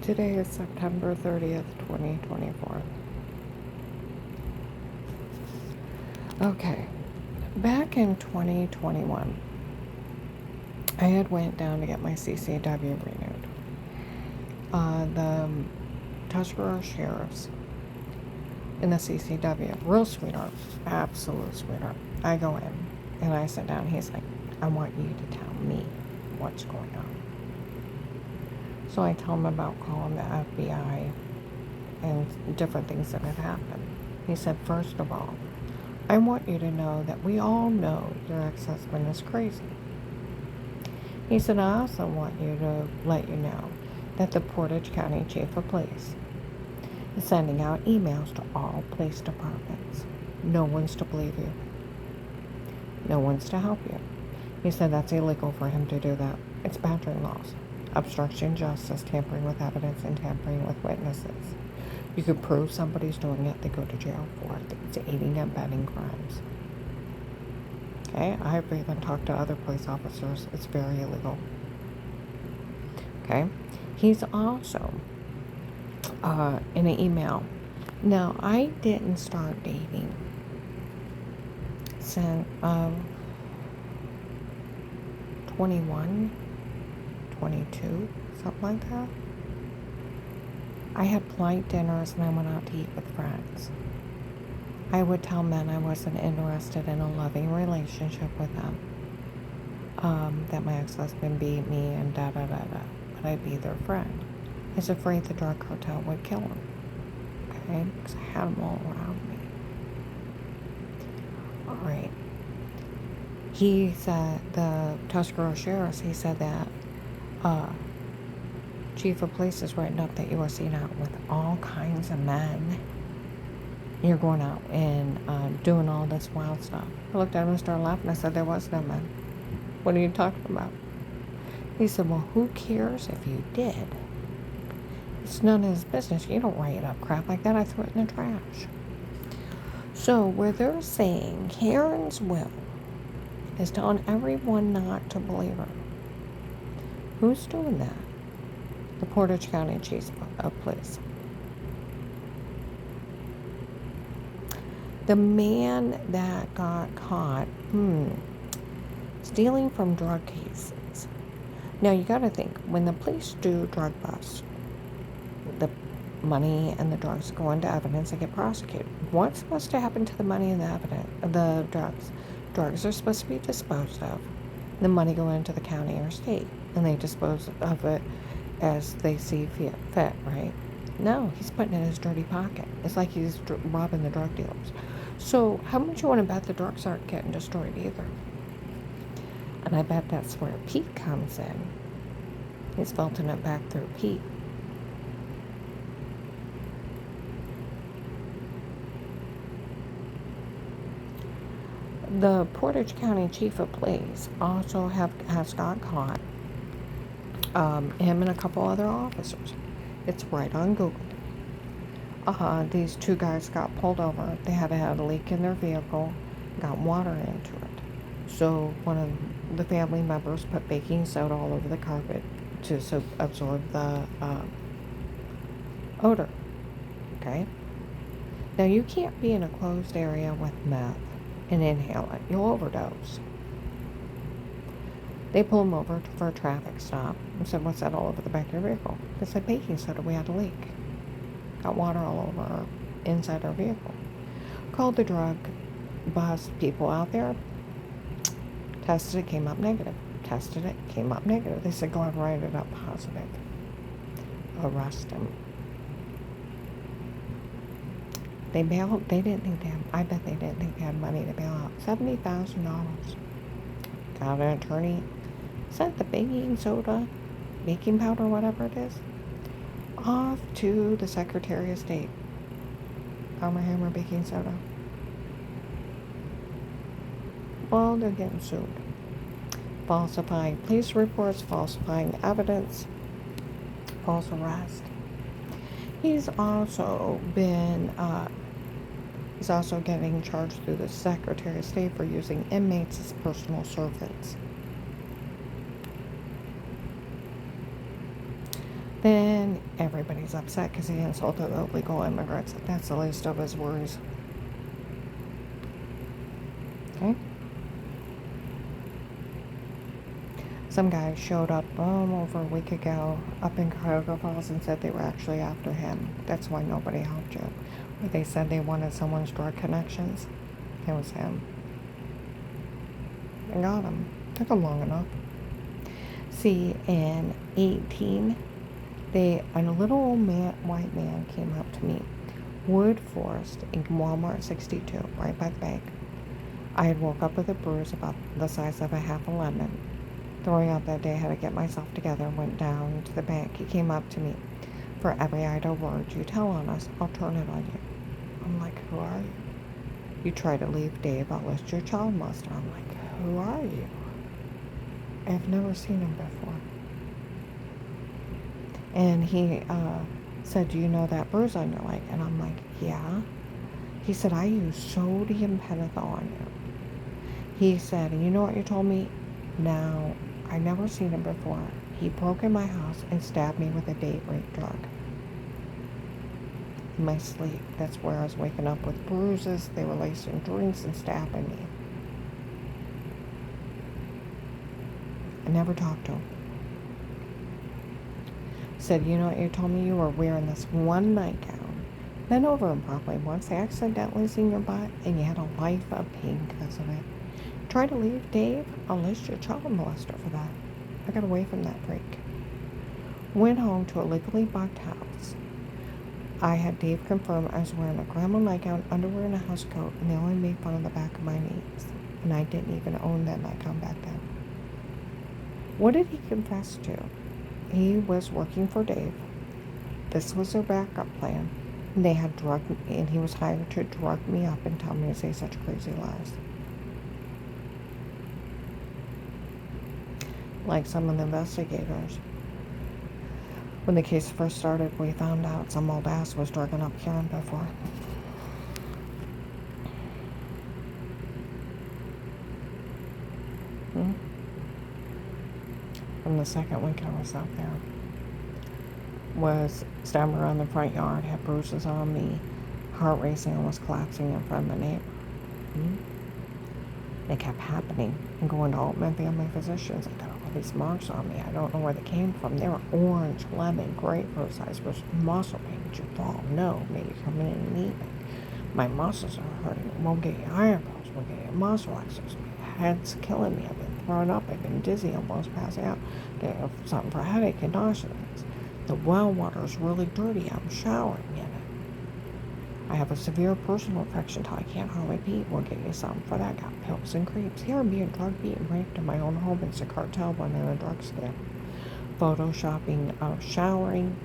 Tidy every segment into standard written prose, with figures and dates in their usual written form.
Today is September 30th, 2024. Okay, back in 2021, I had went down to get my CCW renewed. The Tuscarora sheriffs in the CCW, real sweetheart, absolute sweetheart. I go in and I sit down. He's like, I want you to tell me what's going on. So I tell him about calling the FBI and different things that had happened. He said, first of all, I want you to know that we all know your ex-husband is crazy. He said, I also want you to let you know that the Portage County Chief of Police is sending out emails to all police departments. No one's to believe you. No one's to help you. He said that's illegal for him to do that. It's badgering laws. Obstruction of justice, tampering with evidence, and tampering with witnesses. You could prove somebody's doing it, they go to jail for it. It's aiding and abetting crimes. Okay, I've even talked to other police officers. It's very illegal. Okay, he's also in an email. Now, I didn't start dating since 21, 22, something like that. I had polite dinners and I went out to eat with friends. I would tell men I wasn't interested in a loving relationship with them. That my ex-husband beat me and da-da-da-da. But I'd be their friend. I was afraid the drug cartel would kill him. Okay? Because I had them all around me. Alright. He said, the Tuscarora sheriffs, he said that Chief of Police is writing up that you are seen out with all kinds of men. You're going out and doing all this wild stuff. I looked at him and started laughing. I said, there was no men. What are you talking about? He said, well, who cares if you did? It's none of his business. You don't write up crap like that. I threw it in the trash. So where they're saying Karen's will is telling everyone not to believe her. Who's doing that? The Portage County Chief of Police. The man that got caught stealing from drug cases. Now you got to think, when the police do drug busts, the money and the drugs go into evidence and get prosecuted. What's supposed to happen to the money and the evidence? The drugs. Drugs are supposed to be disposed of. The money go into the county or state, and they dispose of it as they see fit, right? No, he's putting it in his dirty pocket. It's like he's robbing the drug dealers. So how much you want to bet the drugs aren't getting destroyed either? And I bet that's where Pete comes in. He's filtering it back through Pete. The Portage County Chief of Police also has got caught. Him and a couple other officers. It's right on Google. These two guys got pulled over. They had a leak in their vehicle, got water into it. So one of the family members put baking soda all over the carpet to absorb the odor. Okay? Now you can't be in a closed area with meth and inhale it. You'll overdose. They pulled him over for a traffic stop and said, what's that all over the back of your vehicle? They said, baking soda, we had a leak. Got water all over inside our vehicle. Called the drug bust people out there. Tested it, came up negative. Tested it, came up negative. They said, go ahead and write it up positive. Arrest him. They didn't think they had, I bet they didn't think they had money to bail out. $70,000. Got an attorney, sent the baking soda, baking powder, whatever it is, off to the Secretary of State. Armor Hammer baking soda. Well, they're getting sued. Falsifying police reports, falsifying evidence, false arrest. He's also getting charged through the Secretary of State for using inmates as personal servants. Then everybody's upset because he insulted illegal immigrants. That's the least of his worries. Okay? Some guy showed up over a week ago up in Cuyahoga Falls and said they were actually after him. That's why nobody helped you. Or they said they wanted someone's drug connections. It was him. They got him. Took him long enough. See, in 18, a little old white man came up to me. Wood Forest in Walmart 62, right by the bank. I had woke up with a bruise about the size of a half a lemon. Throwing up that day, I had to get myself together and went down to the bank. He came up to me. For every idle word you tell on us, I'll turn it on you. I'm like, who are you? You try to leave Dave, I'll list your child molester. I'm like, who are you? I've never seen him before. And he said, do you know that bruise on your leg? And I'm like, yeah. He said, I use sodium pentothal on you. He said, and you know what you told me? Now, I never seen him before. He broke in my house and stabbed me with a date rape drug. In my sleep, that's where I was waking up with bruises. They were lacing drinks and stabbing me. I never talked to him. Said, you know what you told me? You were wearing this one nightgown. Bent over improperly once, they accidentally seen your butt, and you had a life of pain because of it. Try to leave Dave, I'll list your child molester for that. I got away from that freak. Went home to a legally bucked house. I had Dave confirm I was wearing a grandma nightgown, underwear, and a house coat, and they only made fun of the back of my knees. And I didn't even own that nightgown back then. What did he confess to? He was working for Dave. This was their backup plan. And they had and he was hired to drug me up and tell me to say such crazy lies. Like some of the investigators. When the case first started, we found out some old ass was drugging up Karen before. From the second week I was out there, was stabbed around the front yard, had bruises on me, heart racing, and was collapsing in front of the neighbor. It kept happening and going to Altman Family Physicians. I got all these marks on me. I don't know where they came from. They were orange, lemon, grapefruit size, was muscle pain. But you fall, no, maybe come in and eat me. My muscles are hurting. Won't get your eyebrows. Won't get your muscle exercise. My head's killing me. I've been throwing up. I've been dizzy, almost passing out. Getting something for headache and nausea. The well water is really dirty. I'm showering in it. I have a severe personal infection till I can't hardly pee. We'll get you something for that. Got pills and creeps. Here I'm being drug beat and raped in my own home. It's a cartel when in a drug scam. Photoshopping of showering.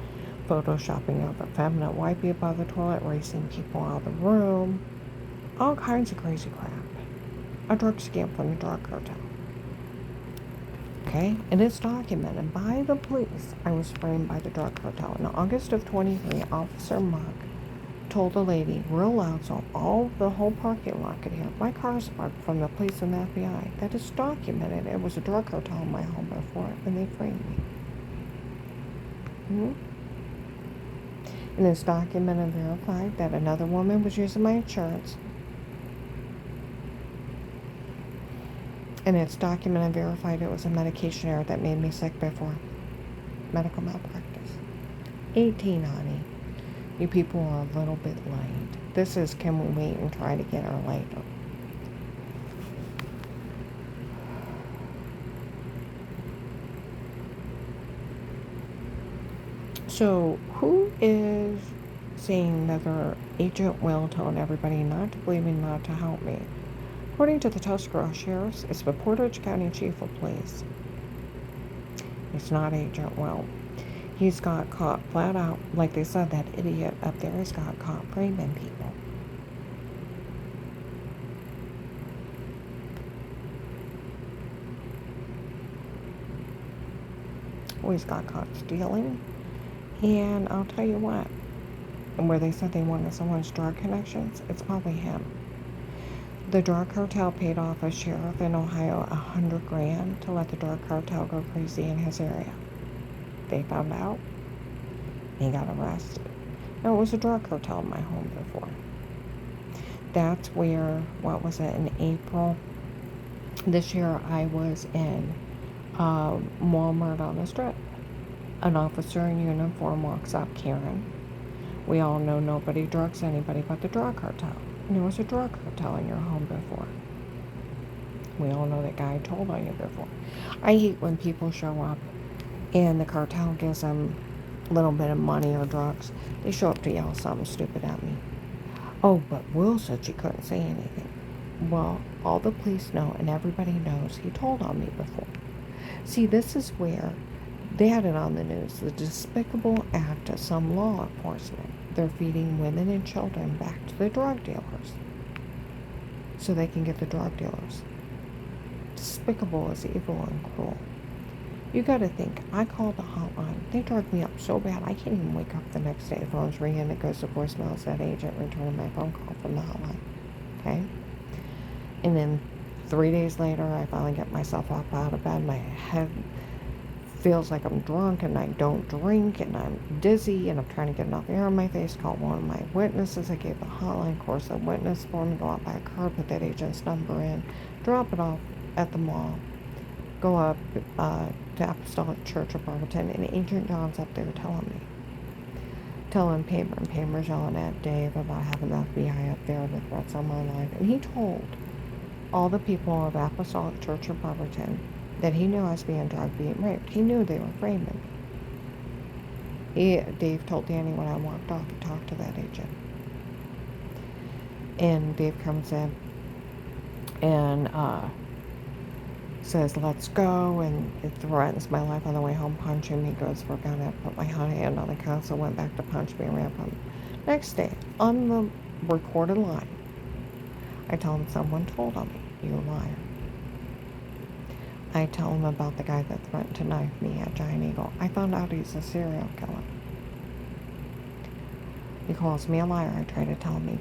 Photoshopping of effeminate wipey above the toilet. Racing people out of the room. All kinds of crazy crap. A drug scam from the drug cartel. Okay? And it's documented by the police. I was framed by the drug cartel. In August of 23, Officer Muck told the lady real loud so the whole parking lot could hear. My car's parked from the police and the FBI. That is documented. It was a drug cartel in my home before, and they framed me. And it's documented and verified that another woman was using my insurance. And it's documented and verified it was a medication error that made me sick before. Medical malpractice. 18, honey. You people are a little bit late. This is, can we wait and try to get her later? So, who is saying that their Agent Will telling everybody not to believe me, not to help me? According to the Tuscarawas Sheriffs, it's the Portage County Chief of Police. It's not Agent Will. He's got caught flat out, like they said, that idiot up there has got caught framing people. Well, he's got caught stealing. And I'll tell you what, where they said they wanted someone's drug connections, it's probably him. The drug cartel paid off a sheriff in Ohio $100,000 to let the drug cartel go crazy in his area. They found out. He got arrested. No, it was a drug cartel in my home before. That's where, what was it, in April this year, I was in Walmart on the strip. An officer in uniform walks up, Karen. We all know nobody drugs anybody but the drug cartel. And there was a drug cartel in your home before. We all know that guy told on you before. I hate when people show up and the cartel gives them a little bit of money or drugs. They show up to yell something stupid at me. Oh, but Will said she couldn't say anything. Well, all the police know and everybody knows he told on me before. See, this is where they had it on the news, the despicable act of some law enforcement. They're feeding women and children back to the drug dealers so they can get the drug dealers. Despicable is evil and cruel. You gotta think, I called the hotline. They drugged me up so bad I can't even wake up the next day. The phone's ringing, it goes to voicemail. It's that agent returning my phone call from the hotline. Okay? And then 3 days later, I finally get myself up out of bed. My head feels like I'm drunk and I don't drink and I'm dizzy and I'm trying to get enough air in my face. Call one of my witnesses. I gave the hotline. Of course, the witness for me, go out by a car, put that agent's number in, drop it off at the mall, go up to Apostolic Church of Barberton, and Agent John's up there telling Paymer, and Paymer's yelling at Dave about having the FBI up there with threats on my life. And he told all the people of Apostolic Church of Barberton that he knew I was being drugged, being raped. He knew they were framing me. Dave told Danny when I walked off to talk to that agent. And Dave comes in and says, let's go, and it threatens my life on the way home, punching me. He goes, we're gonna put my hand on the console, went back to punch me and ran from him. Next day, on the recorded line, I tell him someone told on me. You liar. I tell him about the guy that threatened to knife me at Giant Eagle. I found out he's a serial killer. He calls me a liar. I try to tell him he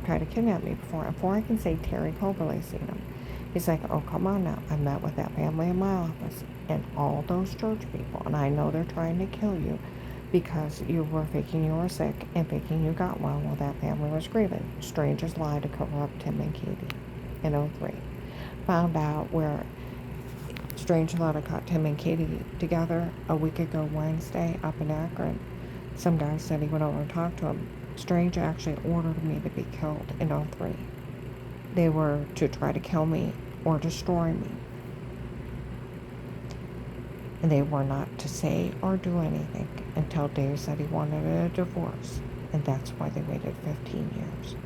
tried to kidnap me before I can say Terry Coberly seen him. He's like, oh, come on now. I met with that family in my office and all those church people, and I know they're trying to kill you because you were faking you were sick and faking you got well while that family was grieving. Strangers lied to cover up Tim and Katie in 03. Found out where Strange Letter caught Tim and Katie together a week ago Wednesday up in Akron. Some guy said he went over and talked to him. Strange actually ordered me to be killed in 03. They were to try to kill me or destroy me. And they were not to say or do anything until Dave said he wanted a divorce. And that's why they waited 15 years.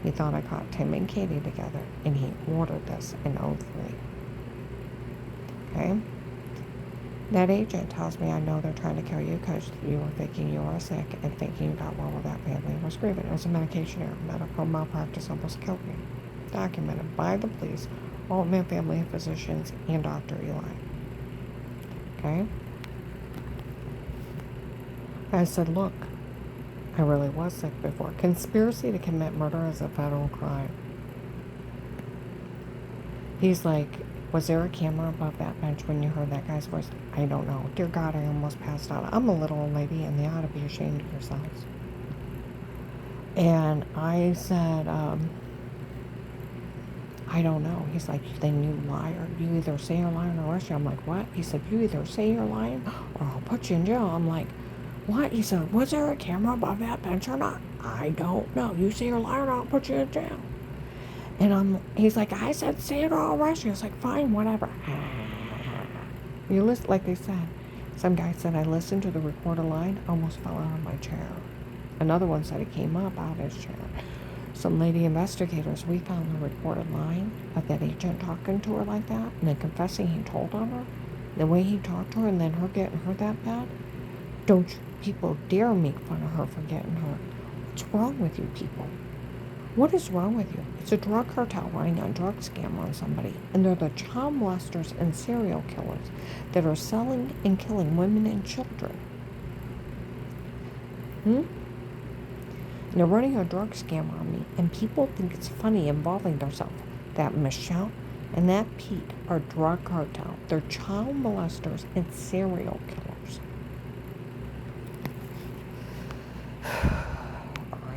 He thought I caught Tim and Katie together, and he ordered this in 03. Okay? That agent tells me, I know they're trying to kill you because you were thinking you were sick and thinking you got well while that family was grieving. It was a medication error. Medical malpractice almost killed me. Documented by the police, Altman family physicians, and Dr. Eli. Okay? I said, look, I really was sick before. Conspiracy to commit murder is a federal crime. He's like, was there a camera above that bench when you heard that guy's voice? I don't know. Dear God, I almost passed out. I'm a little old lady, and they ought to be ashamed of yourselves. And I said, I don't know. He's like, then you liar. You either say you're lying or arrest you. I'm like, what? He said, you either say you're lying or I'll put you in jail. I'm like, what? He said, was there a camera above that bench or not? I don't know. You say you're lying or I'll put you in jail. And he's like, I said, say it or I'll arrest you. It's like, fine, whatever. You listen, like they said. Some guy said, I listened to the recorded line, almost fell out of my chair. Another one said he came up out of his chair. Some lady investigators, we found the recorded line of that agent talking to her like that, and then confessing he told on her. The way he talked to her, and then her getting hurt that bad. Don't you people dare make fun of her for getting hurt. What's wrong with you people? What is wrong with you? It's a drug cartel running a drug scam on somebody. And they're the child molesters and serial killers that are selling and killing women and children. And they're running a drug scam on me. And people think it's funny involving themselves. That Michelle and that Pete are drug cartel. They're child molesters and serial killers.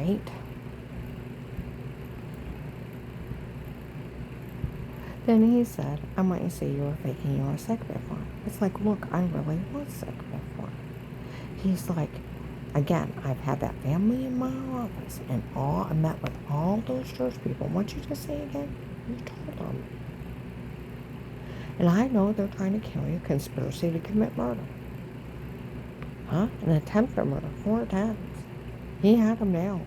right? Then he said, I want you to say you were faking you were sick before. It's like, look, I really was sick before. He's like, again, I've had that family in my office, and I met with all those church people. What'd you just say again? You told them. And I know they're trying to kill you, conspiracy to commit murder. Huh? An attempted murder, 4 attempts. He had them nailed.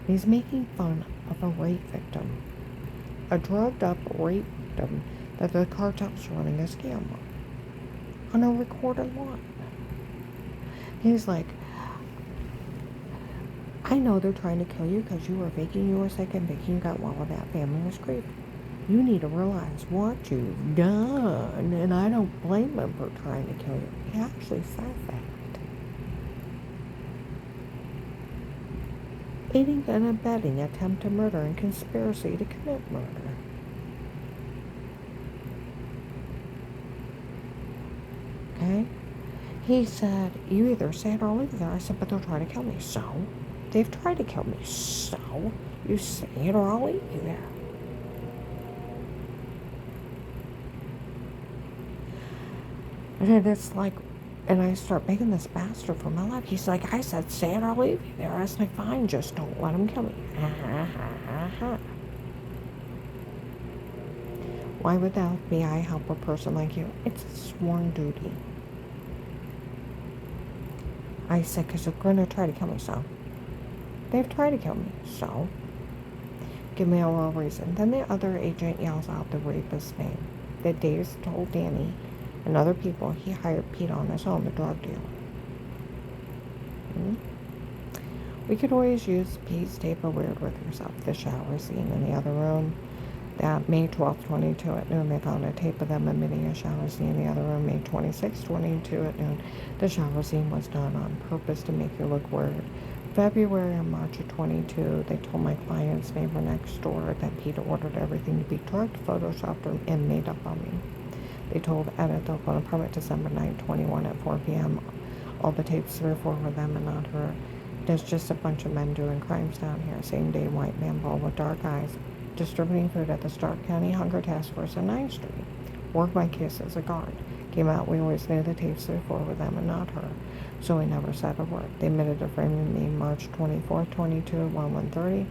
He's making fun of a rape victim. A drugged up rape victim that the cartel's running a scam on a recorded line. He's like, I know they're trying to kill you because you were faking you were sick and thinking you got well and that family was grieving. You need to realize what you've done, and I don't blame him for trying to kill you. He actually said that. Aiding and abetting attempted murder and conspiracy to commit murder. Okay? He said, you either say it or leave it there. I said, but they're trying to kill me. So? They've tried to kill me. So? You say it or I'll leave you there. And it's like, and I start begging this bastard for my life. He's like, I said, say it or I'll leave you there. I was like, fine, just don't let him kill me. Why would the FBI help a person like you? It's a sworn duty. I said, because they're going to try to kill me, so. They've tried to kill me, so. Give me a real reason. Then the other agent yells out the rapist's name. That Dave's told Danny and other people he hired Pete on his own, the drug dealer. We could always use Pete's tape of Weird with Yourself, the shower scene in the other room. That May 12th, 22 at noon, they found a tape of them emitting a shower scene in the other room. May 26th, 22 at noon, the shower scene was done on purpose to make you look weird. February and March of 22, they told my client's neighbor next door that Pete ordered everything to be drugged, photoshopped, and made up on me. They told Ed at the phone apartment December 9, 21 at 4 p.m. All the tapes 3 or 4 were them and not her. There's just a bunch of men doing crimes down here. Same day, white man bald with dark eyes, distributing food at the Stark County Hunger Task Force on 9th Street. Worked my case as a guard. Came out, we always knew the tapes 3 or 4 were them and not her. So we never said a word. They admitted to framing me March 24th, 22 at 1:30.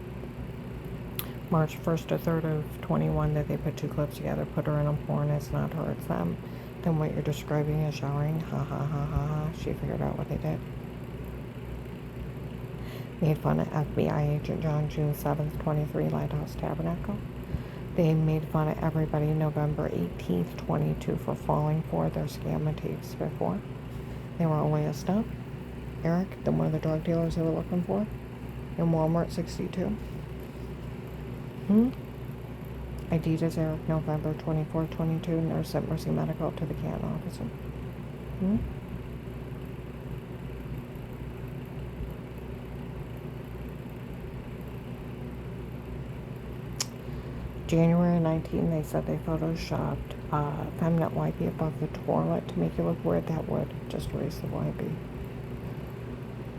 March 1st to 3rd of 21 that they put 2 clips together, put her in a porn, it's not her, it's them. Then what you're describing is showering, ha ha ha ha ha. She figured out what they did. Made fun of FBI agent John, June 7th, 23, Lighthouse Tabernacle. They made fun of everybody November 18th, 22 for falling for their scam tapes before. They were only a stunt. Eric, the one of the drug dealers they were looking for in Walmart 62. ID'd as Eric, November 24, 22, nurse at Mercy Medical to the Canton officer. January 19, they said they photoshopped feminine wipey above the toilet to make you look weird. That would just erase the wipey.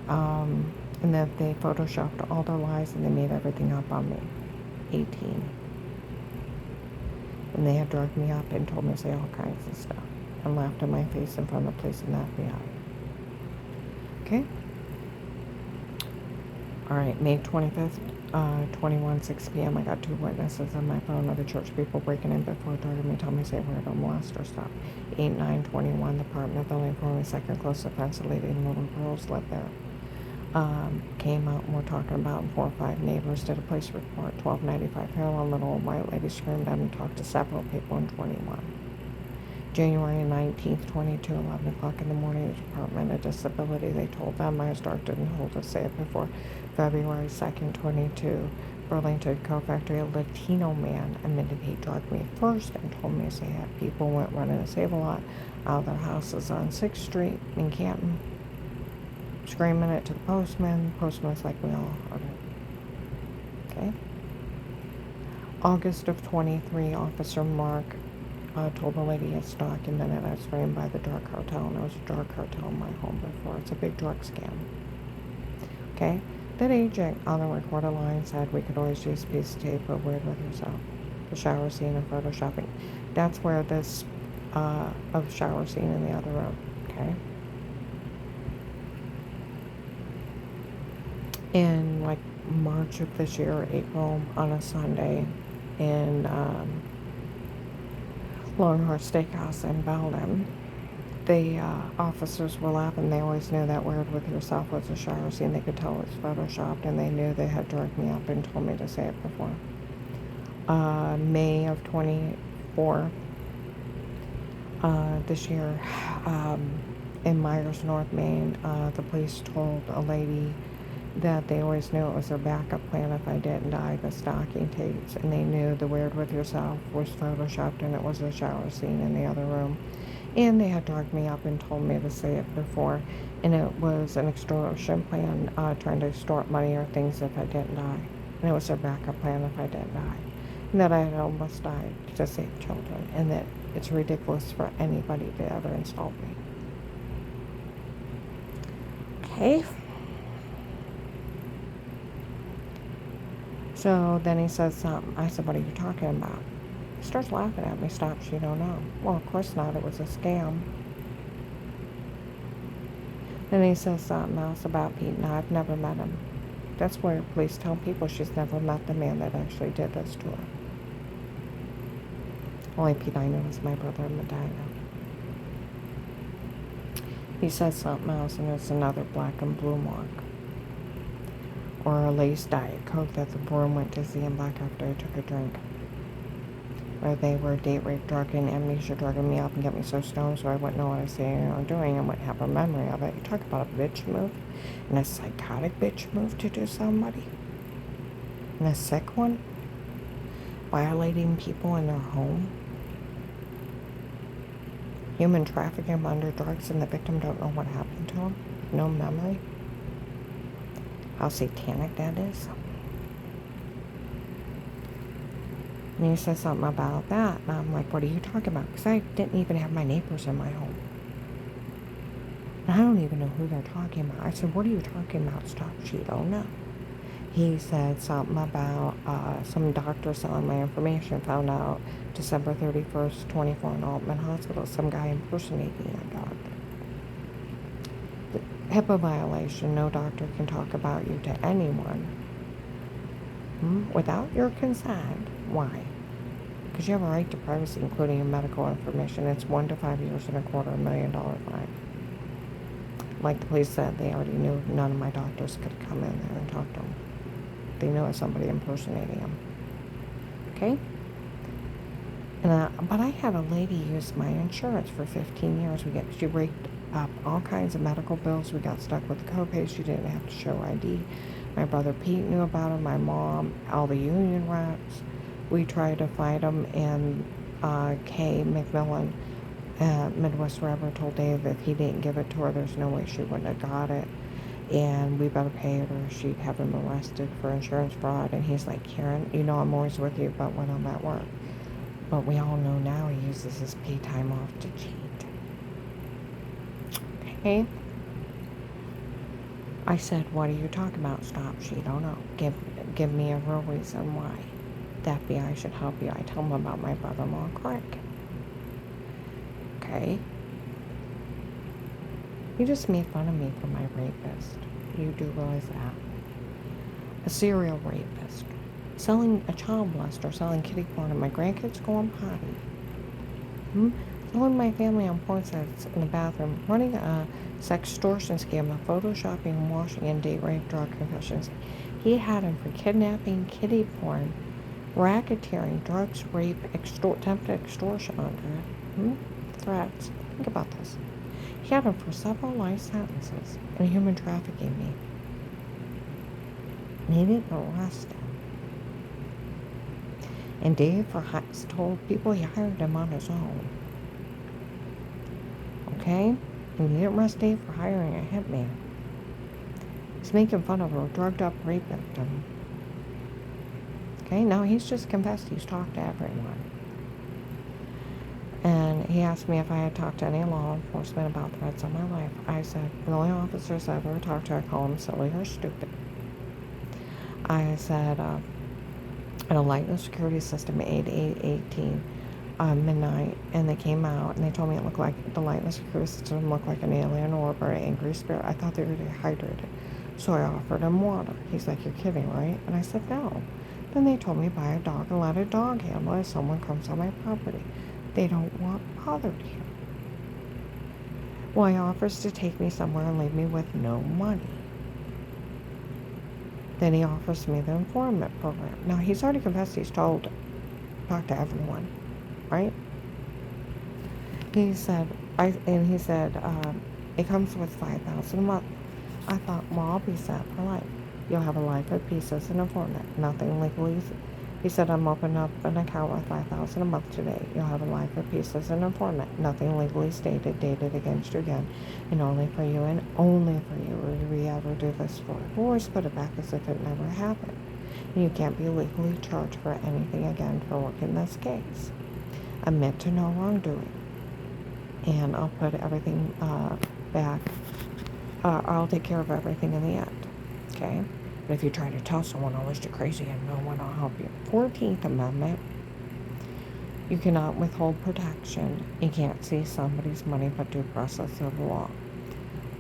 And that they photoshopped all their lies and they made everything up on me. 18. And they had drugged me up and told me to say all kinds of stuff and laughed in my face in front of the police and the FBI. Okay? Alright, May 25th, 21, 6 p.m. I got 2 witnesses on my phone of the church people breaking in before targeting me, told me to say word or molest or stop. 8, 9, 21, the apartment building for my second close offense, a lady and little girls lived there. Came out and we're talking about 4 or 5 neighbors did a police report. 1295 Harlan, little white lady screamed at and talked to several people in 21. January 19th, 22, 11 o'clock in the morning, the Department of Disability, they told them I was dark, didn't hold to say it before. February 2nd, 22, Burlington Co-Factory, a Latino man admitted he drugged me first and told me to have people went running a Save-A-Lot out of their houses on 6th Street in Canton, screaming it to the postman. The postman was like, we all heard it. Okay? August of 23, Officer Mark told the lady it's documented I was framed by the drug cartel, and there was a drug cartel in my home before. It's a big drug scam. Okay? That agent on the recorded line said we could always use a piece of tape or Weird With Yourself. The shower scene and photoshopping. That's where this, of shower scene in the other room, okay? In like March of this year, April, on a Sunday in Longhorse Steakhouse in Belden, the officers were laughing. They always knew that Weird With Yourself was a shower scene. They could tell it was photoshopped, and they knew they had drugged me up and told me to say it before. May of 24 this year, in Myers, North Maine, the police told a lady that they always knew it was their backup plan if I didn't die, the stocking tapes, and they knew the Weird With Yourself was photoshopped and it was a shower scene in the other room. And they had drugged me up and told me to say it before, and it was an extortion plan, trying to extort money or things if I didn't die. And it was their backup plan if I didn't die. And that I had almost died to save children, and that it's ridiculous for anybody to ever insult me. Okay. So then he says something. I said, what are you talking about? He starts laughing at me. Stops, you don't know. Well, of course not. It was a scam. Then he says something else about Pete, and I've never met him. That's where police tell people she's never met the man that actually did this to her. Only Pete I knew was my brother in Medina. He says something else, and it's another black and blue mark. Or a Lay's Diet Coke that the broom went to see him back after I took a drink. Where they were date rape drugging, amnesia drugging me up and get me so stoned so I wouldn't know what I was saying or doing and wouldn't have a memory of it. You talk about a bitch move, and a psychotic bitch move to do somebody. And a sick one. Violating people in their home. Human trafficking them under drugs and the victim don't know what happened to them. No memory. How satanic that is. And he says something about that, and I'm like, what are you talking about? Because I didn't even have my neighbors in my home. And I don't even know who they're talking about. I said, what are you talking about? Stop, she don't know. He said something about some doctor selling my information. Found out December 31st, 24 in Altman Hospital. Some guy impersonating a doctor. HIPAA violation. No doctor can talk about you to anyone without your consent. Why? Because you have a right to privacy, including your medical information. It's 1 to 5 years and $250,000 fine. Like the police said, they already knew none of my doctors could come in there and talk to them. They knew it was somebody impersonating them. Okay? And but I had a lady use my insurance for 15 years. She raked up all kinds of medical bills. We got stuck with the copay. She didn't have to show ID. My brother Pete knew about it. My mom, all the union reps. We tried to fight them, and Kay McMillan, Midwest River, told Dave if he didn't give it to her, there's no way she wouldn't have got it. And we better pay it or she'd have him arrested for insurance fraud. And he's like, Karen, you know I'm always with you, but when I'm at work. But we all know now he uses his pay time off to cheat. Okay? I said, what are you talking about? Stop, she don't know. Give me a real reason why. The FBI should help you. I tell him about my brother-in-law, Craig. Okay? You just made fun of me for my rapist. You do realize that. A serial rapist. Selling a child molester, selling kitty porn, and my grandkids go on potty. Throwing my family on porn sites in the bathroom. Running a sextortion scam of photoshopping and washing and date rape drug confessions. He had him for kidnapping, kitty porn, racketeering, drugs, rape, attempted extortion under it. Threats. Think about this. He had him for several life sentences and human trafficking me. And he didn't arrest him. And Dave told people he hired him on his own. Okay? And he didn't arrest Dave for hiring a hitman. He's making fun of a drugged up rape victim. Okay? Now he's just confessed he's talked to everyone. And he asked me if I had talked to any law enforcement about threats on my life. I said, the only officers I've ever talked to, I call them silly or stupid. I said, at a light and security system, 8818, midnight, and they came out and they told me it looked like the light and security system looked like an alien orb or an angry spirit. I thought they were dehydrated. So I offered him water. He's like, "You're kidding, right?" And I said, "No." Then they told me buy a dog and let a dog handle it if someone comes on my property. They don't want bothered here. Well, he offers to take me somewhere and leave me with no money. Then he offers me the informant program. Now, he's already confessed he's told, talk to everyone, right? He said, it comes with $5,000 a month. I thought, well, I'll be set for life. You'll have a life of peace as an informant. Nothing legally. He said, I'm opening up an account with $5,000 a month today. You'll have a life of peace as an informant. Nothing legally stated, dated against you again, and only for you would we ever do this for. We'll always put it back as if it never happened. And you can't be legally charged for anything again for working this case. Admit to no wrongdoing. And I'll put everything back. I'll take care of everything in the end. Okay? But if you try to tell someone, "Oh, you're crazy," and no one will help you. 14th Amendment. You cannot withhold protection. You can't seize somebody's money but due process of law.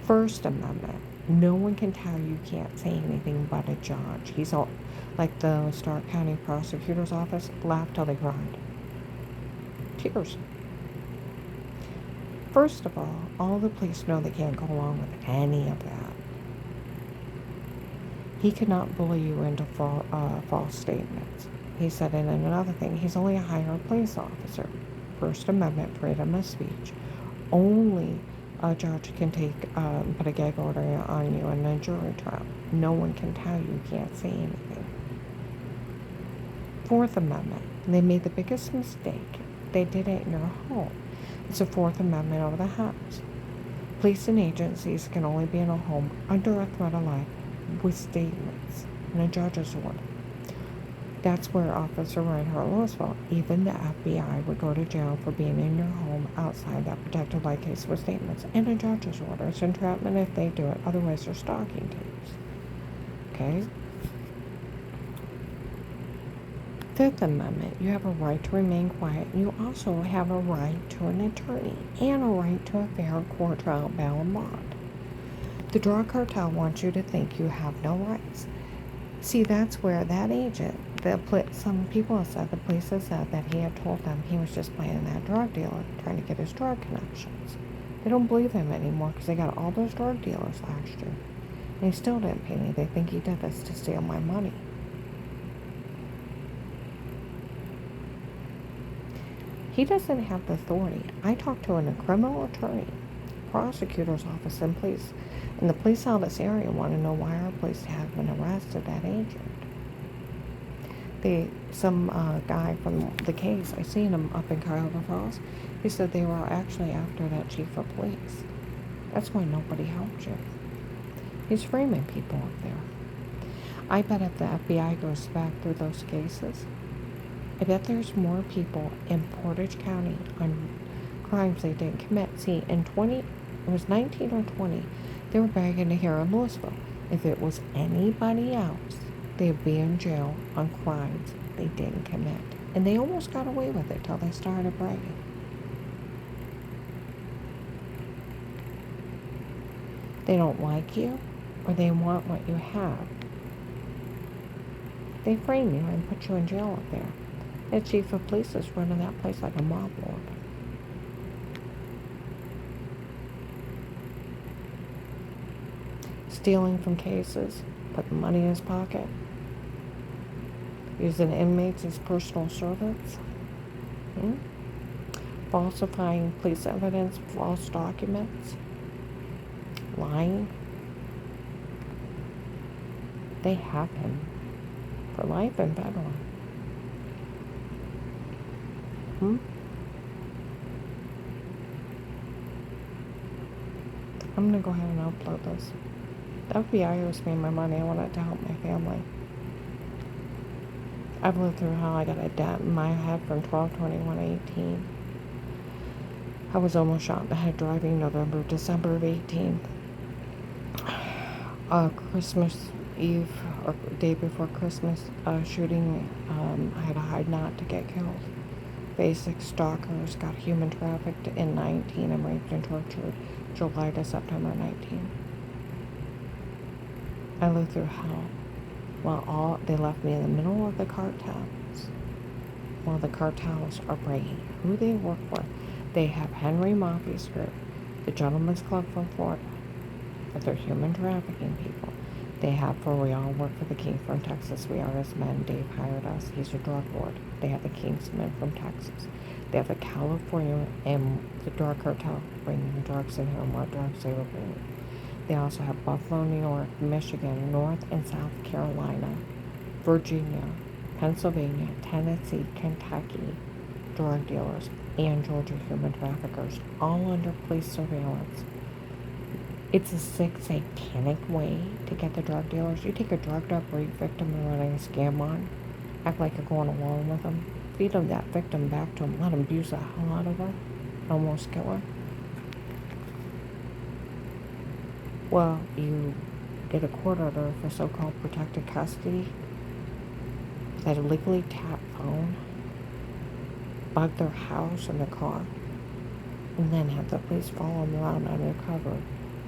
First Amendment. No one can tell you can't say anything but a judge. He's all like the Stark County Prosecutor's Office, laughed till they cried. Tears. First of all the police know they can't go along with any of that. He cannot bully you into false statements. He said, and another thing, he's only a hired police officer. First Amendment, freedom of speech. Only a judge can put a gag order on you in a jury trial. No one can tell you can't say anything. Fourth Amendment, they made the biggest mistake. They did it in your home. It's the Fourth Amendment over the house. Police and agencies can only be in a home under a threat of life with statements and a judge's order. That's where Officer Reinhardt Louisville, even the FBI, would go to jail for being in your home outside that protected light case with statements and a judge's order. It's entrapment if they do it. Otherwise, they're stalking tapes. Okay? Fifth Amendment, you have a right to remain quiet. You also have a right to an attorney and a right to a fair court trial, bail, and bond. The drug cartel wants you to think you have no rights. See, that's where that agent, some people have said, the police have said that he had told them he was just playing that drug dealer, trying to get his drug connections. They don't believe him anymore because they got all those drug dealers last year. And he still didn't pay me. They think he did this to steal my money. He doesn't have the authority. I talked to a criminal attorney, prosecutor's office, and police. And the police out of this area want to know why our police haven't arrested that agent. Some guy from the case, I seen him up in Cuyahoga Falls. He said they were actually after that chief of police. That's why nobody helped you. He's framing people up there. I bet if the FBI goes back through those cases, I bet there's more people in Portage County on crimes they didn't commit. See, it was 19 or 20, they were begging to hear in Louisville. If it was anybody else, they'd be in jail on crimes they didn't commit. And they almost got away with it till they started bragging. They don't like you, or they want what you have. They frame you and put you in jail up there. The chief of police is running that place like a mob lord. Stealing from cases, putting money in his pocket, using inmates as personal servants, falsifying police evidence, false documents, lying. They have him for life in federal. I'm going to go ahead and upload this. The FBI owes me my money. I want it to help my family. I've lived through hell. I got a debt in my head from 12/21/18. I was almost shot in the head driving December of 18. Christmas Eve or day before Christmas shooting. I had to hide not to get killed. Basic stalkers got human trafficked in 19 and raped and tortured July to September 19. I lived through hell. While they left me in the middle of the cartels. While the cartels are bragging who they work for. They have Henry Maffia's group, the Gentlemen's Club from Florida, but they're human trafficking people. They have, for we all work for the King from Texas. We are his men. Dave hired us. He's a drug lord. They have the Kingsmen from Texas. They have the California and the drug cartel bringing the drugs in here and what drugs they were bringing. They also have Buffalo, New York, Michigan, North and South Carolina, Virginia, Pennsylvania, Tennessee, Kentucky, drug dealers, and Georgia human traffickers, all under police surveillance. It's a sick, satanic way to get the drug dealers. You take a drugged up rape victim and running a scam on, act like you're going along with them, feed them that victim back to them, let them abuse the hell out of her, almost kill her. Well, you get a court order for so-called protected custody, that illegally tap phone, bug their house and their car, and then have the police follow them around undercover,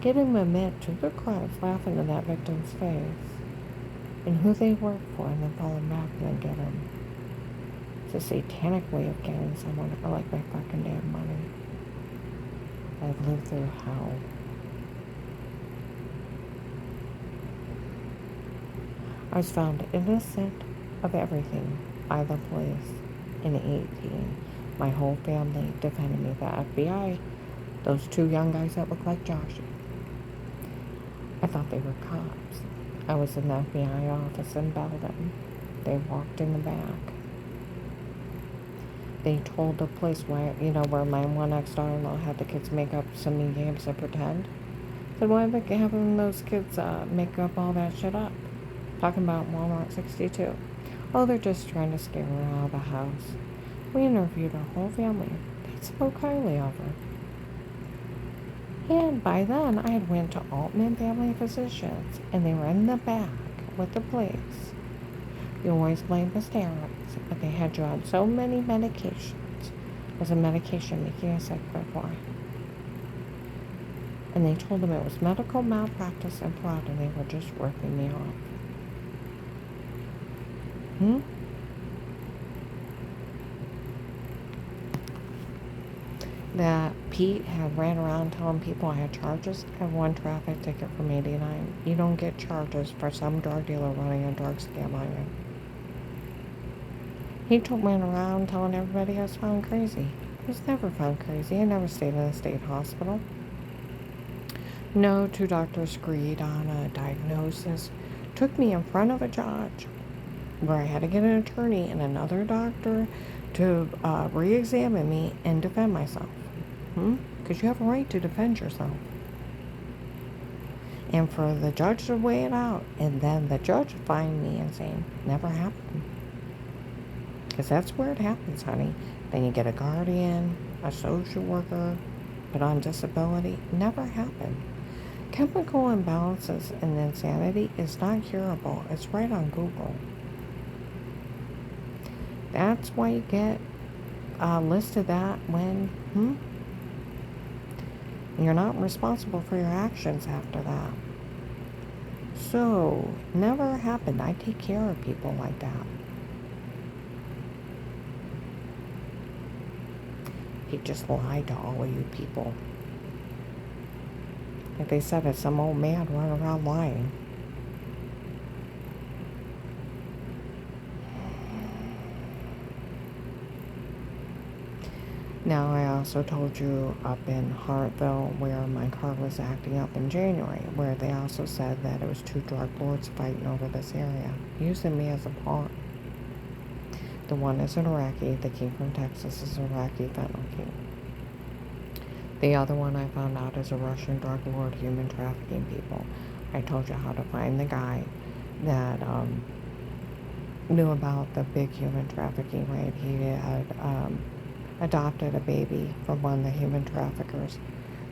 get them to admit to their crimes, laughing in that victim's face, and who they work for, and then follow them back and then get them. It's a satanic way of getting someone. I like my fucking damn money. I've lived through hell. I was found innocent of everything by the police in 18. My whole family defended me. The FBI, those two young guys that look like Joshy, I thought they were cops. I was in the FBI office in Belden. They walked in the back. They told the police where my one ex-daughter-in-law had the kids make up some mean games to pretend. Said, why are they having those kids make up all that shit up? Talking about Walmart 62. Oh, they're just trying to scare her out of the house. We interviewed her whole family. They spoke highly of her. And by then, I had went to Altman Family Physicians, and they were in the back with the police. You always blame the steroids, but they had you on so many medications. Was a medication making you sick before? And they told them it was medical malpractice and fraud, and they were just ripping me off. That Pete had ran around telling people I had charges. I have one traffic ticket from 89. You don't get charges for some drug dealer running a drug scam on you. He went around telling everybody I was found crazy. I was never found crazy. I never stayed in a state hospital. No, 2 doctors agreed on a diagnosis. Took me in front of a judge where I had to get an attorney and another doctor to re-examine me and defend myself. Because you have a right to defend yourself. And for the judge to weigh it out, and then the judge find me and say, never happened. Because that's where it happens, honey. Then you get a guardian, a social worker, put on disability. Never happened. Chemical imbalances and insanity is not curable. It's right on Google. That's why you get listed that when, you're not responsible for your actions after that. So, never happened. I take care of people like that. He just lied to all of you people. Like they said, it's some old man running around lying. Now, I also told you up in Hartville where my car was acting up in January, where they also said that it was 2 drug lords fighting over this area, using me as a pawn. The one is an Iraqi, the king from Texas is Iraqi fentanyl king. The other one I found out is a Russian drug lord, human trafficking people. I told you how to find the guy that knew about the big human trafficking raid. He had adopted a baby from one of the human traffickers.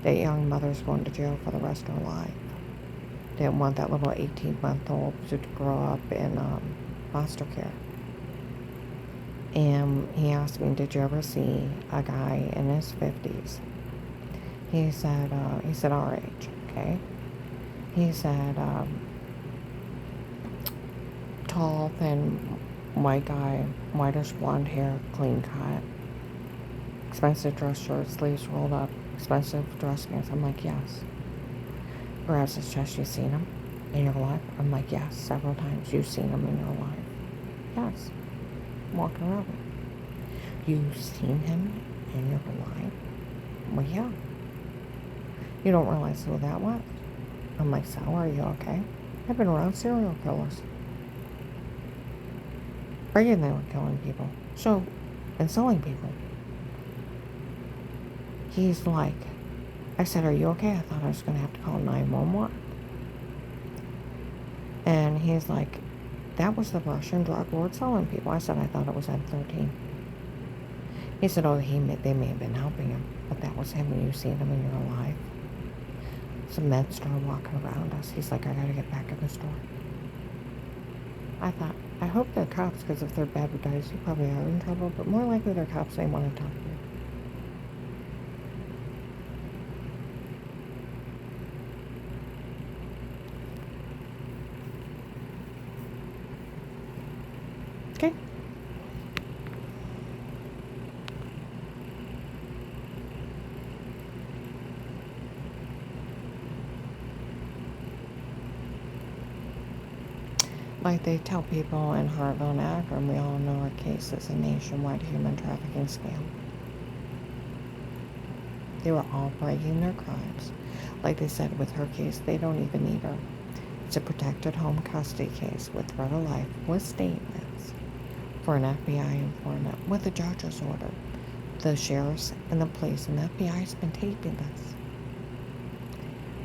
That young mother's going to jail for the rest of her life. didn't want that little 18-month-old to grow up in foster care. And he asked me, did you ever see a guy in his 50s? He said our age, okay? He said, tall, thin, white guy, whitish blonde hair, clean cut, expensive dress shirt, sleeves rolled up, expensive dress pants. I'm like, yes. Grabs his chest, you seen him in your life? I'm like, yes, several times. You've seen him in your life. Yes. Walking around. You've seen him in your life? Well, yeah. You don't realize who that was? I'm like, so are you okay? I've been around serial killers. Bragging they were killing people. So, and selling people. He's like, I said, are you okay? I thought I was going to have to call 911. And he's like, that was the Russian drug lord selling people. I said, I thought it was M13. He said, oh, they may have been helping him, but that was him and you've seen him in your life. Some men started walking around us. He's like, I gotta get back in the store. I thought, I hope they're cops, because if they're bad guys, you probably are in trouble, but more likely they're cops, they want to talk to you. Okay. Like they tell people in Hartville and Akron, we all know our case is a nationwide human trafficking scam. They were all breaking their crimes. Like they said with her case, they don't even need her. It's a protected home custody case with threat of life, with statements for an FBI informant, with a judge's order. The sheriffs and the police and the FBI has been taping this.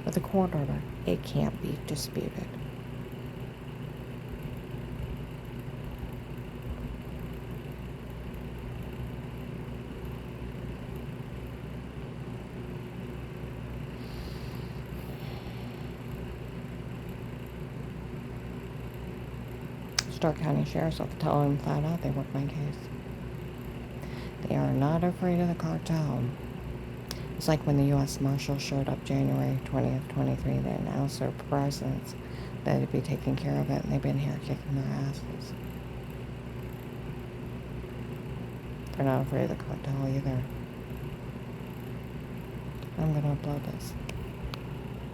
With a court order, it can't be disputed. Stark County Sheriff's Office telling them flat out they work my case. They are not afraid of the cartel. It's like when the U.S. Marshals showed up January 20th, 23, they announced their presence, that they'd be taking care of it, and they've been here kicking their asses. They're not afraid of the cartel either. I'm going to upload this.